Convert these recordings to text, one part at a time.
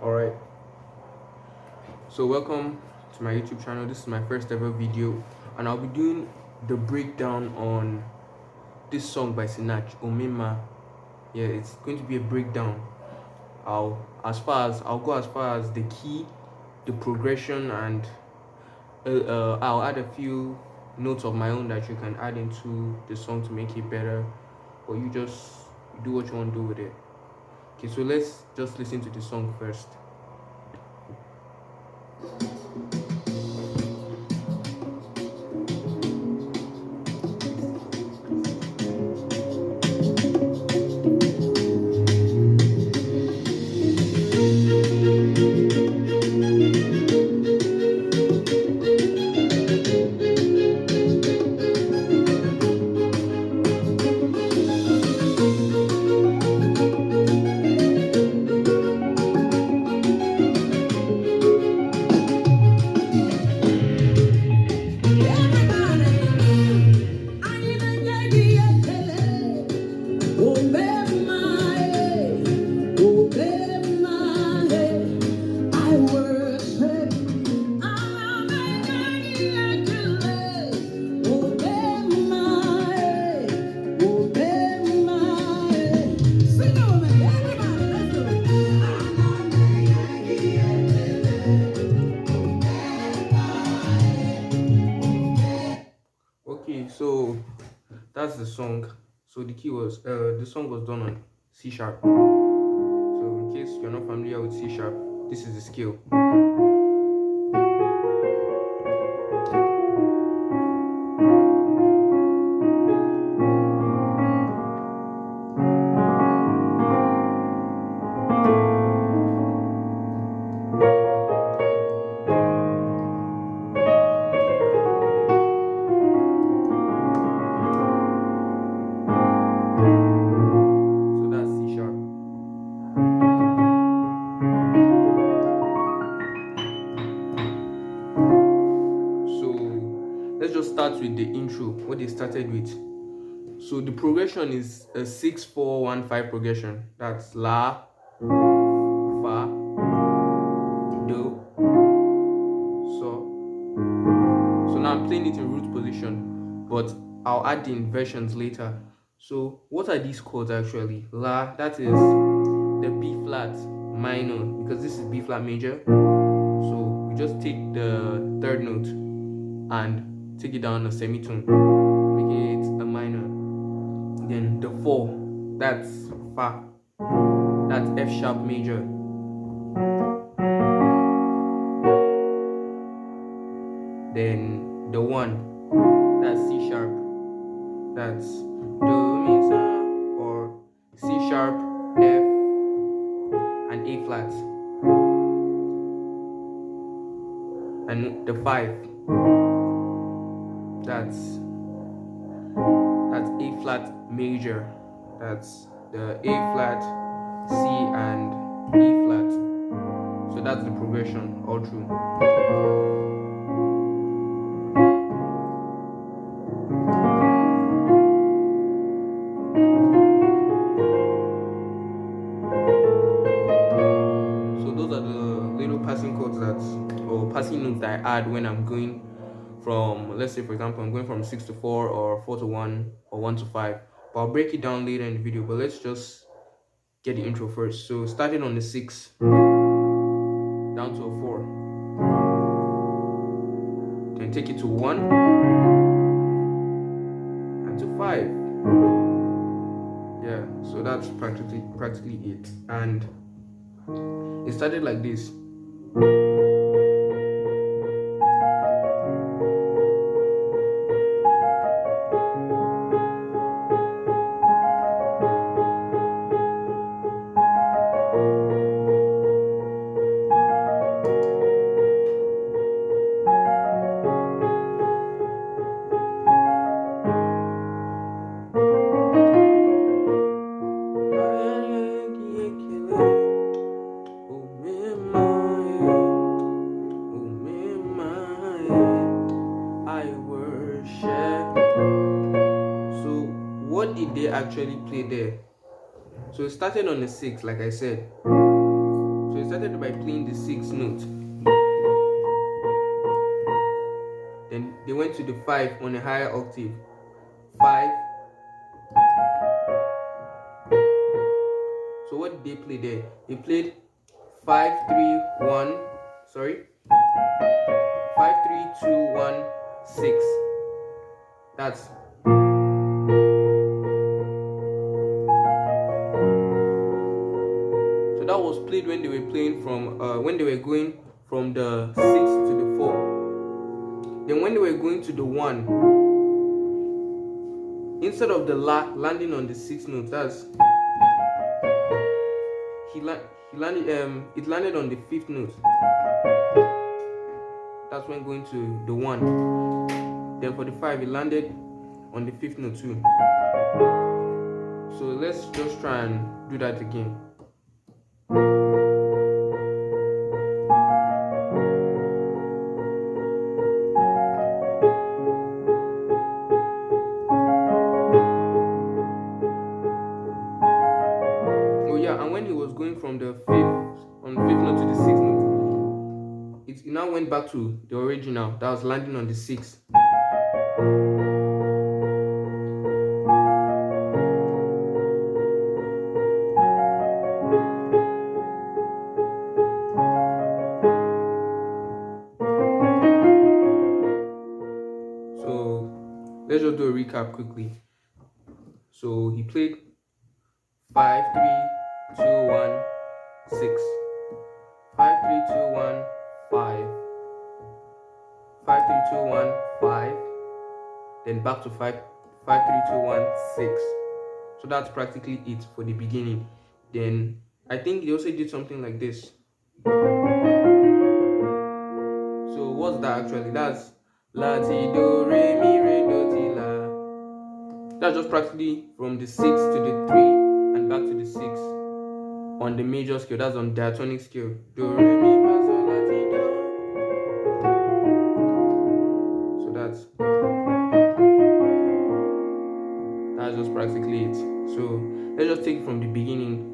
Alright, so welcome to my YouTube channel. This is my first ever video, and I'll be doing the breakdown on this song by SINACH, OMEMMA. Yeah, it's going to be a breakdown. I'll go as far as the key, the progression, and I'll add a few notes of my own that you can add into the song to make it better, or you just do what you want to do with it. Okay, so let's just listen to the song first. Okay, so that's the song. So the song was done on C sharp. So in case you're not familiar with C sharp, this is the scale. So that's C sharp. So let's just start with the intro, what they started with. So the progression is a 6-4-1-5 progression. That's La, Fa, Do, So. So now I'm playing it in root position, but I'll add the inversions later. So what are these chords actually? La, that is the B flat minor, because this is B flat major. So we just take the third note and take it down a semitone, making it a minor. Then the 4, that's Fa, that's F sharp major. Then the 1, that's C sharp, that's Do, Mi, Sa, or C sharp, F, and A flat. And the 5, that's A flat major, that's the A flat, C, and E flat. So that's the progression all through. So those are the little passing chords or passing notes that I add when I'm going from, let's say for example, I'm going from 6 to 4 or 4 to 1 or 1 to 5. But I'll break it down later in the video, but let's just get the intro first. So starting on the 6 down to a 4, then take it to 1 and to 5. Yeah, so that's practically it. And it started like this. What did they actually play there? So it started on the 6, like I said. So he started by playing the 6th note. Then they went to the 5 on a higher octave. 5. So what did they play there? They played 5 3 1. Sorry. 5 3 2 1 6. That's so that was played when they were playing from when they were going from the 6 to the 4. Then when they were going to the 1, instead of the La landing on the 6th note, that's it landed on the 5th note. That's when going to the 1. Then for the 5, it landed on the 5th note too. So let's just try and do that again. Oh yeah, and when he was going from the 5th note to the 6th note, it now went back to the original that was landing on the 6th. So let's just do a recap quickly. So he played 5 3 2 1 6, 5 3 2 1 5, 5 3 2 1 5, then back to 5 5 3 2 1 6. So that's practically it for the beginning. Then I think they also did something like this. So what's that actually? That's La Ti Do Re Mi Re Do Ti La. That's just practically from the 6 to the 3 and back to the 6 on the major scale. That's on diatonic scale. Do Re Mi Fa Sol La Ti Do. So that's just practically it. So let's just take it from the beginning.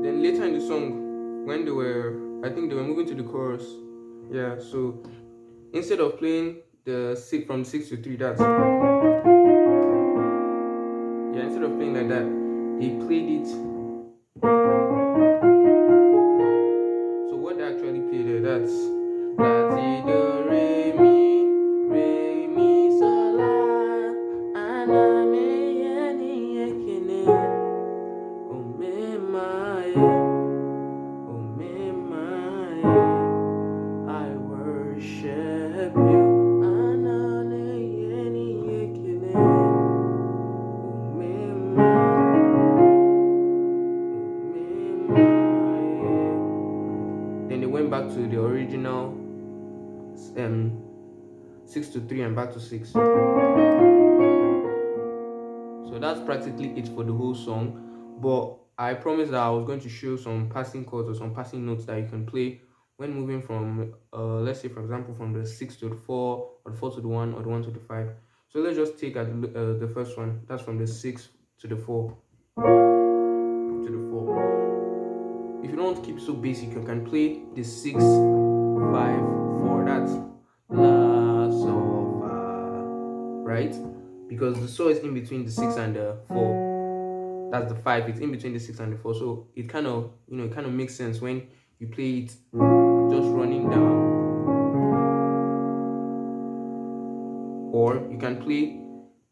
Then later in the song, when they were, I think they were moving to the chorus. Yeah, so instead of playing the 6 from 6 to 3, that's instead of playing like that, they played it. So what they actually played there, that's La Ti Do Re Mi Sol La Ana Me Ye Ni Ye Kene OMEMMA OMEMMA I worship you. Then they went back to the original 6 to 3 and back to 6. So that's practically it for the whole song. But I promised that I was going to show some passing chords or some passing notes that you can play when moving from, let's say for example, from the 6 to the 4, or the 4 to the 1, or the 1 to the 5. So let's just take the first one. That's from the 6 to the 4. If you don't want to keep it so basic, you can play the 6 5 4. That's La Sol Fa, right? Because the Sol is in between the 6 and the 4. That's the 5. It's in between the 6 and the 4. So it kind of, it kind of makes sense when you play it just running down. Or you can play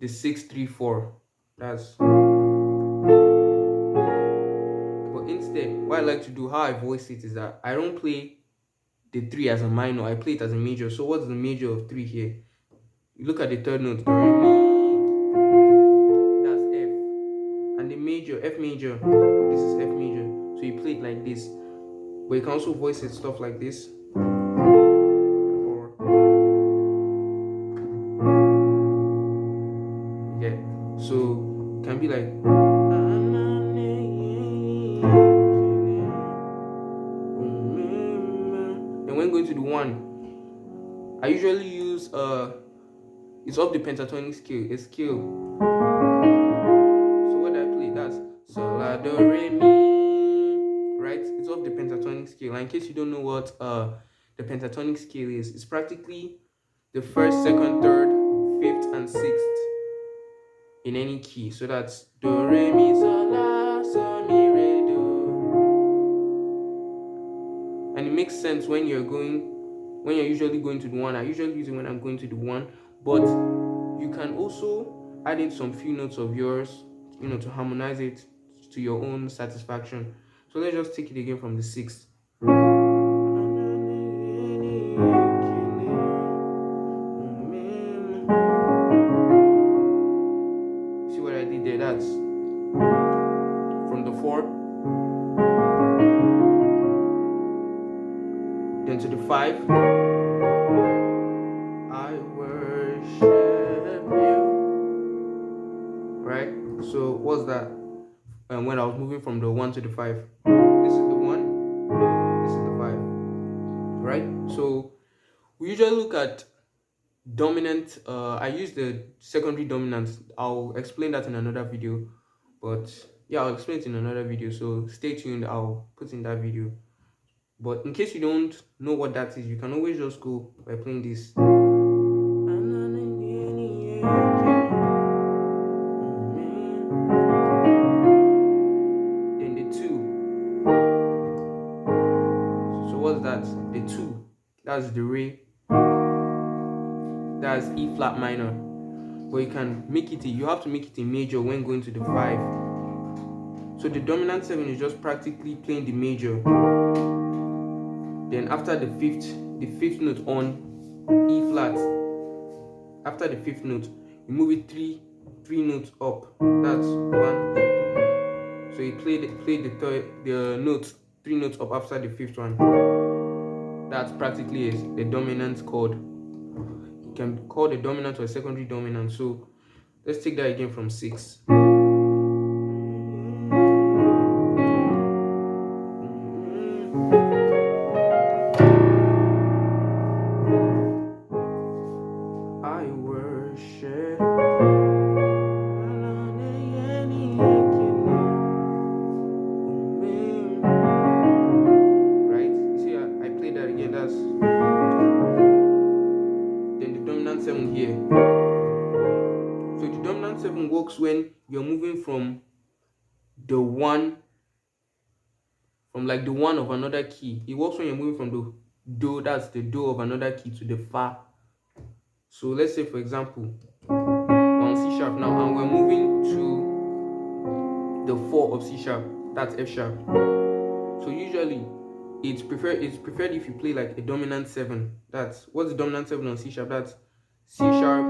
the 6-3-4. That's. But instead, what I like to do, how I voice it, is that I don't play the 3 as a minor, I play it as a major. So what's the major of 3 here? You look at the third note, do, re, mi. That's F. And the major, F major, this is F major. So you play it like this. But you can also voice it stuff like this. Or yeah. So it can be like, and when going to the 1, I usually use it's off the pentatonic scale, a scale. So what I play, that's sol la do re mi, right? It's off the pentatonic scale. And in case you don't know what the pentatonic scale is, it's practically the 1st, 2nd, 3rd, 5th, and 6th in any key. So that's do re mi sol la sol mi re do. And it makes sense when you're usually going to the 1. I usually use it when I'm going to the 1, but you can also add in some few notes of yours, to harmonize it to your own satisfaction. So let's just take it again from the 6th. See what I did there? That's from the 4, then to the 5. I worship you. Right? So what's that? When I was moving from the 1 to the 5, this is the 1, this is the 5, right? So we usually look at dominant. I use the secondary dominant. I'll explain that in another video, but yeah, I'll explain it in another video, so stay tuned. I'll put in that video. But in case you don't know what that is, you can always just go by playing this. The 2, that's the re, that's E flat minor. But you can make it, you have to make it a major when going to the 5. So the dominant 7 is just practically playing the major. Then after the fifth note on E flat, after the 5th note, you move it three notes up. That's 1. So you play the notes 3 notes up after the 5th one. That's practically the dominant chord. You can call the dominant or a secondary dominant. So let's take that again from 6. I worship. Right? You see, I played that again. That's then the dominant 7 here. So the dominant 7 works when you're moving from the 1, from like the 1 of another key. It works when you're moving from the do, that's the do of another key, to the fa. So let's say, for example, we're on C sharp now, and we're moving to the 4 of C sharp, that's F sharp. So usually it's preferred if you play like a dominant 7. That's what's the dominant 7 on C sharp? That's C sharp,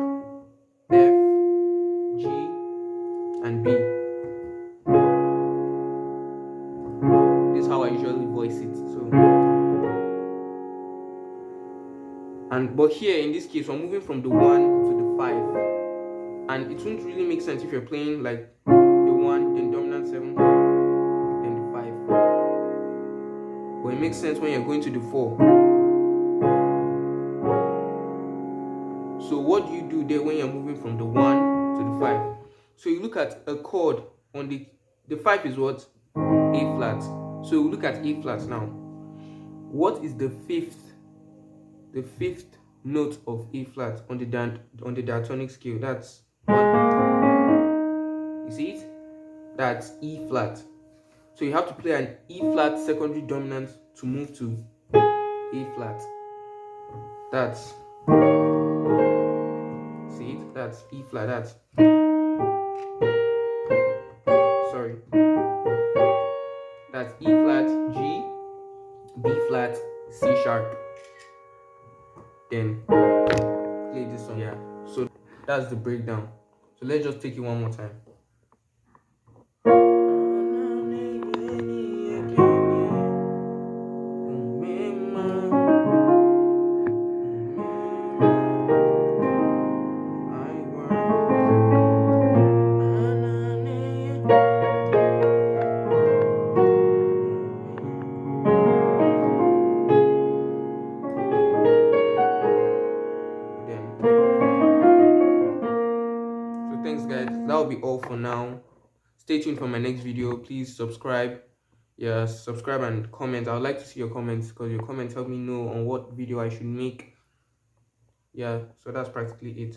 F, G, and B. This is how I usually voice it. But here in this case, we're moving from the 1 to the 5, and it won't really make sense if you're playing like the 1, then dominant 7, then the 5. But it makes sense when you're going to the 4. So what do you do there when you're moving from the 1 to the 5? So you look at a chord on the 5 is what? A flat. So you look at A flat now. What is the fifth note of A flat on the diatonic scale? That's 1. You see it? That's E flat. So you have to play an E flat secondary dominant to move to A flat. That's, see it? that's E flat, that's sorry, that's E flat, G, B flat, C sharp, then play this one. Yeah, so that's the breakdown. So let's just take it one more time. So thanks guys, that will be all for now. Stay tuned for my next video. Please subscribe. Yeah, subscribe and comment. I would like to see your comments because your comments help me know on what video I should make. Yeah, so that's practically it.